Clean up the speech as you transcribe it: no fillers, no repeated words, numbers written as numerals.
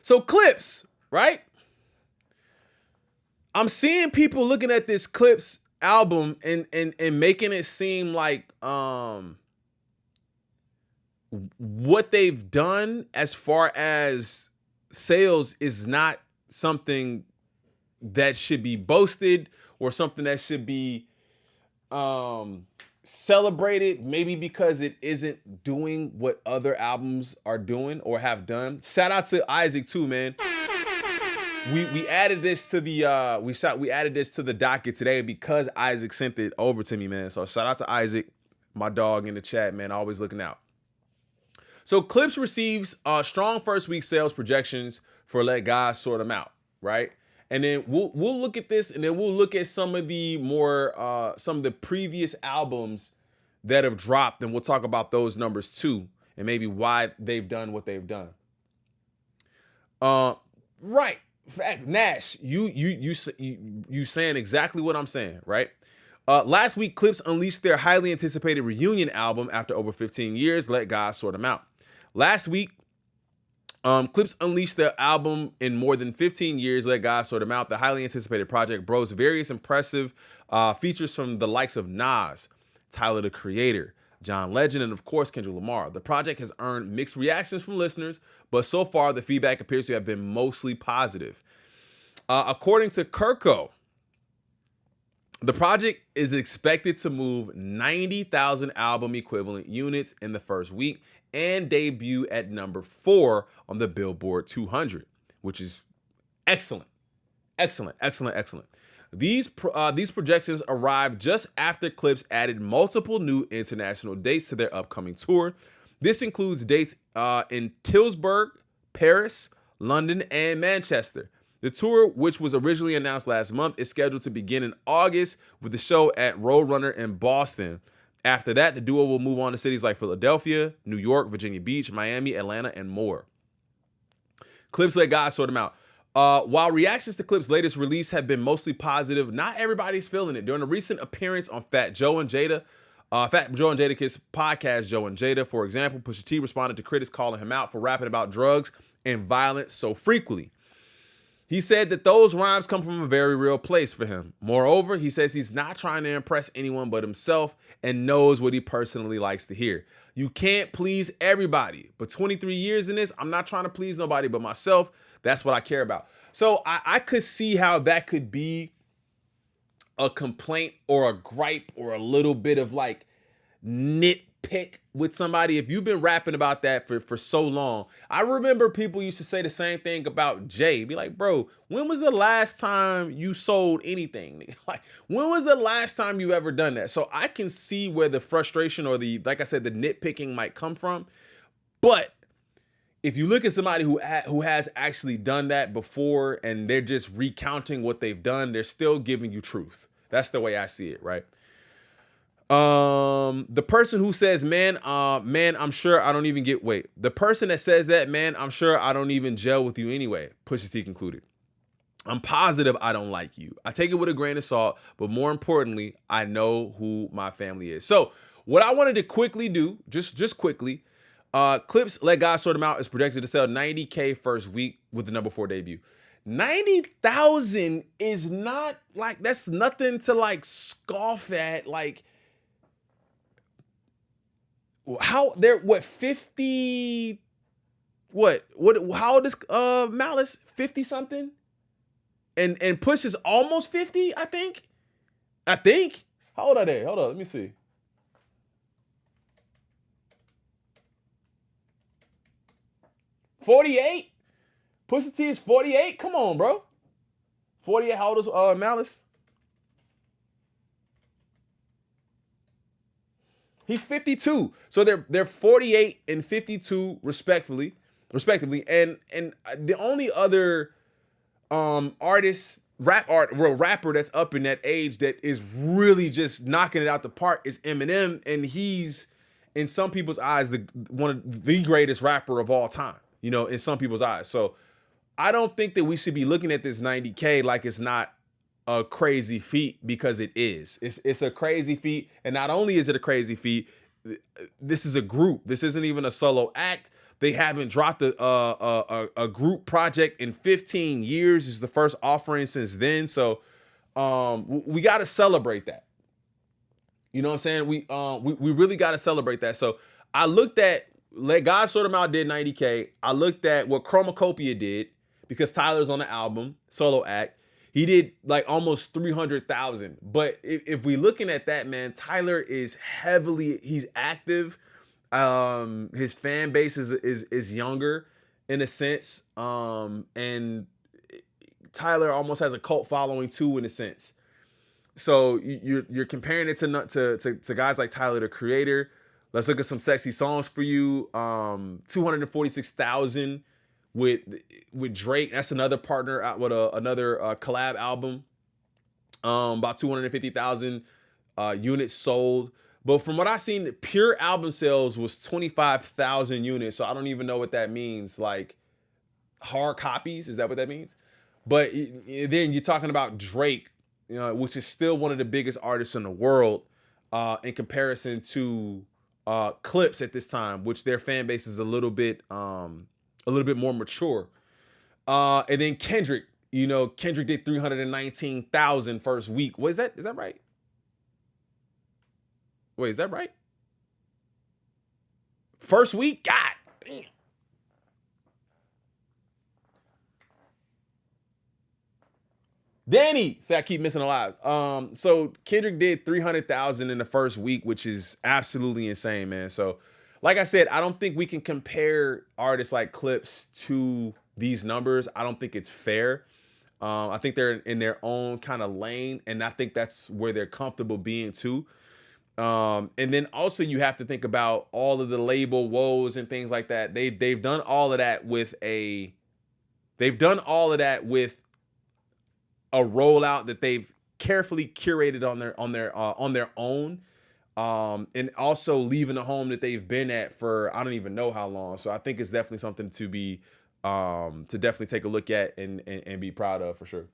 So Clipse, right? I'm seeing people looking at this Clipse album and making it seem like what they've done as far as sales is not something that should be boasted or something that should be celebrated, maybe because it isn't doing what other albums are doing or have done. Shout out to Isaac too, man. We added this to the we added this to the docket today because Isaac sent it over to me, man. So shout out to Isaac, my dog in the chat, man, always looking out. So Clipse receives strong first week sales projections for Let God Sort Them Out, right? And then we'll look at this, and then we'll look at some of the more some of the previous albums that have dropped, and we'll talk about those numbers too, and maybe why they've done what they've done. Right, fact, Nash, you saying exactly what I'm saying, right? Last week, Clipse unleashed their highly anticipated reunion album after over 15 years, Let God Sort Them Out. Last week, Clipse unleashed their album in more than 15 years, Let God Sort Them Out. The highly anticipated project boasts various impressive features from the likes of Nas, Tyler, the Creator, John Legend, and of course, Kendrick Lamar. The project has earned mixed reactions from listeners, but so far the feedback appears to have been mostly positive. According to Kirko, the project is expected to move 90,000 album equivalent units in the first week and debut at number 4 on the Billboard 200, which is excellent. Excellent. These projections arrived just after Clipse added multiple new international dates to their upcoming tour. This includes dates in Tilburg, Paris, London, and Manchester. The tour, which was originally announced last month, is scheduled to begin in August with the show at Roadrunner in Boston. After that, the duo will move on to cities like Philadelphia, New York, Virginia Beach, Miami, Atlanta, and more. Clipse Let God Sort Them Out. While reactions to Clipse's latest release have been mostly positive, not everybody's feeling it. During a recent appearance on Fat Joe and Jadakiss podcast, Joe and Jada, for example, Pusha T responded to critics calling him out for rapping about drugs and violence so frequently. He said that those rhymes come from a very real place for him. Moreover, he says he's not trying to impress anyone but himself and knows what he personally likes to hear. You can't please everybody. But 23 years in this, I'm not trying to please nobody but myself. That's what I care about. So I could see how that could be a complaint or a gripe or a little bit of like nitpick with somebody. If you've been rapping about that for so long, I remember people used to say the same thing about Jay. Be like, bro, when was the last time you sold anything? Like, when was the last time you ever done that? So I can see where the frustration or the, like I said, the nitpicking might come from. But if you look at somebody who has actually done that before and they're just recounting what they've done, they're still giving you truth. That's the way I see it, right? The person who says, man, I'm sure I don't even the person that says that, man, I'm sure I don't even gel with you anyway, Pusha T concluded. I'm positive I don't like you. I take it with a grain of salt, but more importantly, I know who my family is. So what I wanted to quickly do, just quickly, Clipse Let God Sort Them Out is projected to sell 90K first week with the number 4 debut. 90,000 is not like, that's nothing to like scoff at. Like, how they're 50, how old is Malice? 50 something? And Push is almost 50, I think. How old are they? Hold on, let me see. $48? Pusha T is 48? Come on, bro. 48, how old is Malice? He's 52. So they're 48 and 52 respectively. And the only other rapper that's up in that age that is really just knocking it out the park is Eminem, and he's in some people's eyes one of the greatest rapper of all time, you know, in some people's eyes. So I don't think that we should be looking at this 90K like it's not a crazy feat, because it is. It's a crazy feat, and not only is it a crazy feat, this is a group. This isn't even a solo act. They haven't dropped a group project in 15 years. It's the first offering since then. So we got to celebrate that. You know what I'm saying? We really got to celebrate that. So I looked at Let God Sort Him Out did 90K. I looked at what Chromacopia did because Tyler's on the album, solo act. He did like almost 300,000. But if we looking at that, man, Tyler is he's active. His fan base is younger in a sense. And Tyler almost has a cult following too in a sense. So you're comparing it to guys like Tyler the Creator. Let's look at some sexy songs for you. 246,000 with Drake. That's another partner out with another collab album. About 250,000 units sold. But from what I've seen, pure album sales was 25,000 units. So I don't even know what that means. Like hard copies, is that what that means? But then you're talking about Drake, which is still one of the biggest artists in the world, in comparison to Clipse at this time, which their fan base is a little bit more mature. And then Kendrick, Kendrick did 319,000 first week. What is that? Is that right? Wait, is that right? First week? God damn. Danny, say I keep missing a lot. So Kendrick did 300,000 in the first week, which is absolutely insane, man. So, like I said, I don't think we can compare artists like Clipse to these numbers. I don't think it's fair. I think they're in their own kind of lane, and I think that's where they're comfortable being too. And then also you have to think about all of the label woes and things like that. They've done all of that with a rollout that they've carefully curated on their own, and also leaving a home that they've been at for I don't even know how long. So I think it's definitely something to be to definitely take a look at and be proud of for sure.